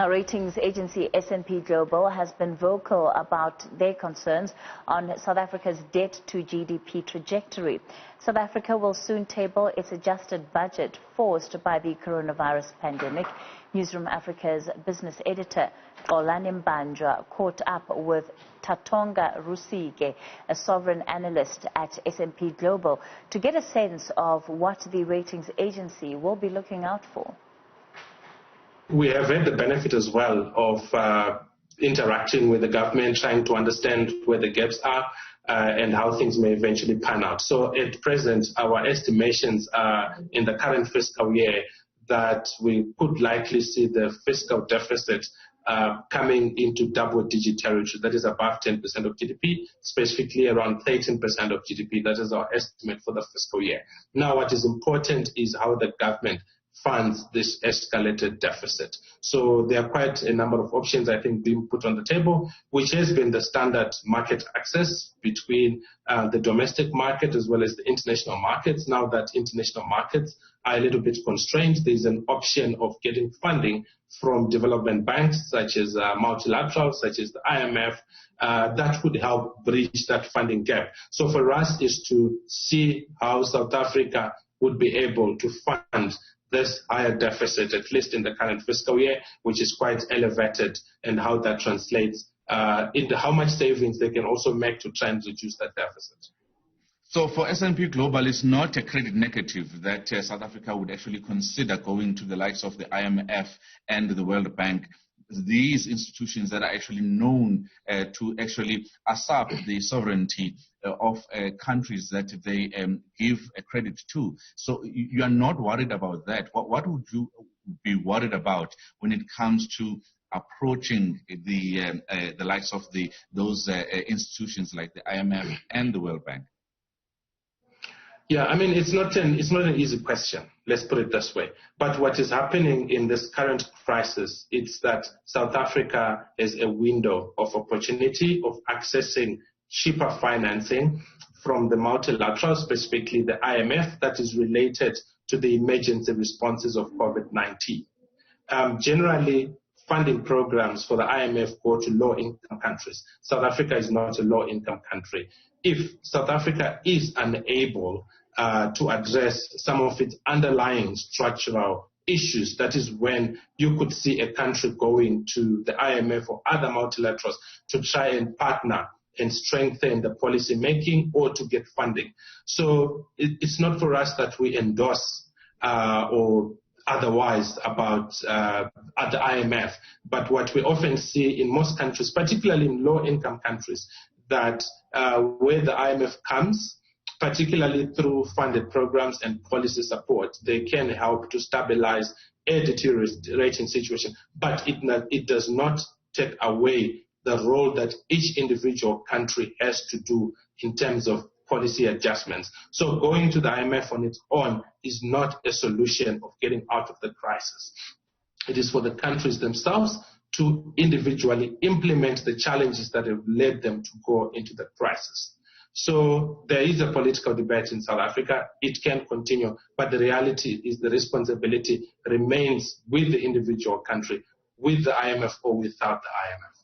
Ratings agency S&P Global has been vocal about their concerns on South Africa's debt to GDP trajectory. South Africa will soon table its adjusted budget forced by the coronavirus pandemic. Newzroom Africa's business editor Xolani Mbanjwa caught up with Tatonga Rusike, a sovereign analyst at S&P Global, to get a sense of what the ratings agency will be looking out for. We have had the benefit as well of interacting with the government, trying to understand where the gaps are and how things may eventually pan out. So at present, our estimations are in the current fiscal year that we could likely see the fiscal deficit coming into double-digit territory. That is above 10% of GDP, specifically around 13% of GDP. That is our estimate for the fiscal year. Now, what is important is how the government funds this escalated deficit. So there are quite a number of options, I think, being put on the table, which has been the standard market access between the domestic market as well as the international markets. Now that international markets are a little bit constrained, there's an option of getting funding from development banks, such as multilaterals, such as the IMF, that would help bridge that funding gap. So for us is to see how South Africa would be able to fund this higher deficit, at least in the current fiscal year, which is quite elevated, and how that translates into how much savings they can also make to try and reduce that deficit. So for S&P Global, it's not a credit negative that South Africa would actually consider going to the likes of the IMF and the World Bank, these institutions that are actually known to actually assert the sovereignty of countries that they give a credit to. So you are not worried about that. What would you be worried about when it comes to approaching the likes of those institutions like the IMF and the World Bank? Yeah, I mean, it's not an easy question, let's put it this way. But what is happening in this current crisis is that South Africa has a window of opportunity of accessing cheaper financing from the multilaterals, specifically the IMF, that is related to the emergency responses of COVID-19. Generally, funding programs for the IMF go to low-income countries. South Africa is not a low-income country. If South Africa is unable to address some of its underlying structural issues, that is when you could see a country going to the IMF or other multilaterals to try and partner and strengthen the policy making or to get funding. So it's not for us that we endorse or otherwise about at the IMF, but what we often see in most countries, particularly in low-income countries, that where the IMF comes, particularly through funded programs and policy support, they can help to stabilize a deteriorating situation. But it does not take away the role that each individual country has to do in terms of policy adjustments. So going to the IMF on its own is not a solution of getting out of the crisis. It is for the countries themselves to individually implement the challenges that have led them to go into the crisis. So there is a political debate in South Africa. It can continue, but the reality is the responsibility remains with the individual country, with the IMF or without the IMF.